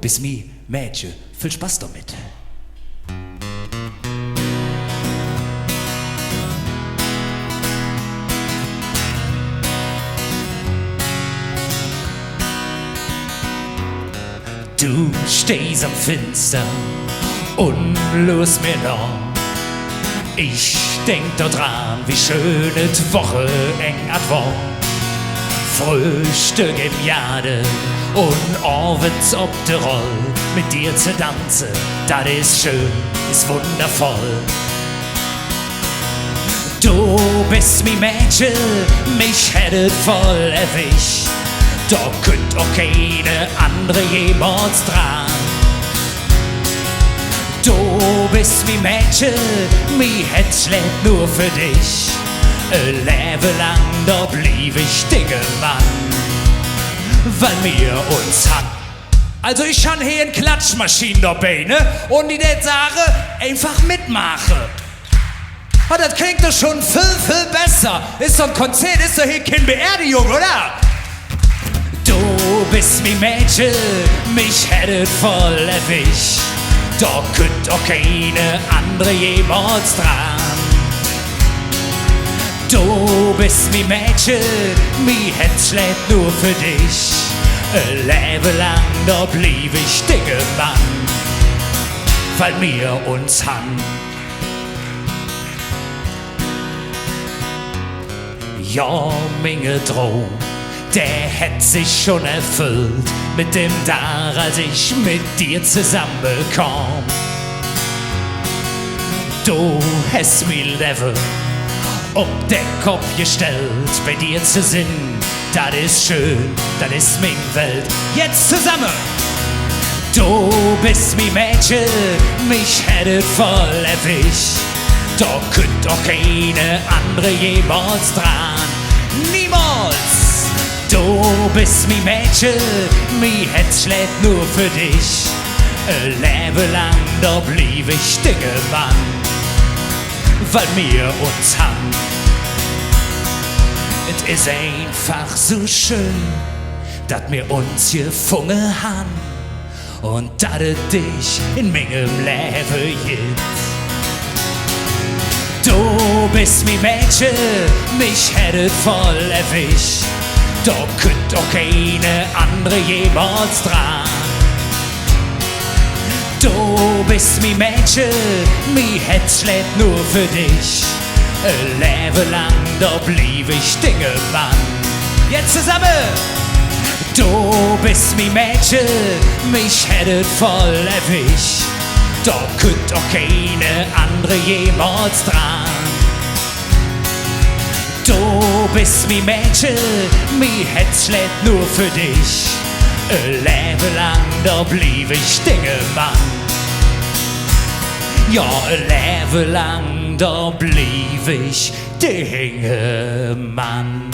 bist mi Mädche, viel Spaß damit. Du stehst am Fenster und los mir noch. Ich denk dort dran, wie schön et Woche eng at war. Frühstück im Jade und abends ob de Roll. Mit dir zu tanzen, das ist schön, ist wundervoll. Du bist mi Mädchen, mich hättet voll erwischt. Da könnt auch keine andere jemals dran. Du bist mi Mädchen, mi Herz schlägt nur für dich. Ein Leben lang, da blieb ich Dinge Mann, weil wir uns hat. Also ich han hier ein Klatschmaschinen dabei, ne? Und die det Sache einfach mitmache. Aber das klingt doch schon viel besser. Ist doch ein Konzert, ist doch hier keine Beerdigung, oder? Du bist mi Mädchen, mich hättet voll erwischt. Da könnt auch keine andere jemals dran. Du bist mi Mädchen, mi Herz schlägt nur für dich. Ein Leben lang, da blieb ich dicke Mann, weil wir uns han. Ja, Menge Traum, der hätt sich schon erfüllt mit dem Tag, als ich mit dir zusammenkam. Du hast mi Level ob der Kopf gestellt, bei dir zu sind, das ist schön, das ist min Welt. Jetzt zusammen! Du bist mi Mädchen, mich hättet voll erwischt. Da könnt auch keine andere jemals dran. Niemals! Du bist mi Mädchen, mi Herz schlägt nur für dich. Ein Leben lang, da blieb ich dicke Mann, weil wir uns haben. Es ist einfach so schön, dass wir uns gefunden haben und dass es dich in meinem Leben gibt. Du bist mi Mädchen, mich hättet voll erwischt. Da könnt auch keine andere jemals dran. Du bist mi Mädchen, mi Herz schlägt nur für dich. Ein Leben lang, da blieb ich Dinge Mann. Jetzt zusammen! Du bist mi Mädchen, mich hättet voll erwischt. Da könnt auch keine andere jemals dran. Du bist mi Mädchen, mi Herz schlägt nur für dich. Ein Leben lang, da blieb ich Dinge Mann. Ja, ein Leben lang, da blieb ich Dinge Mann.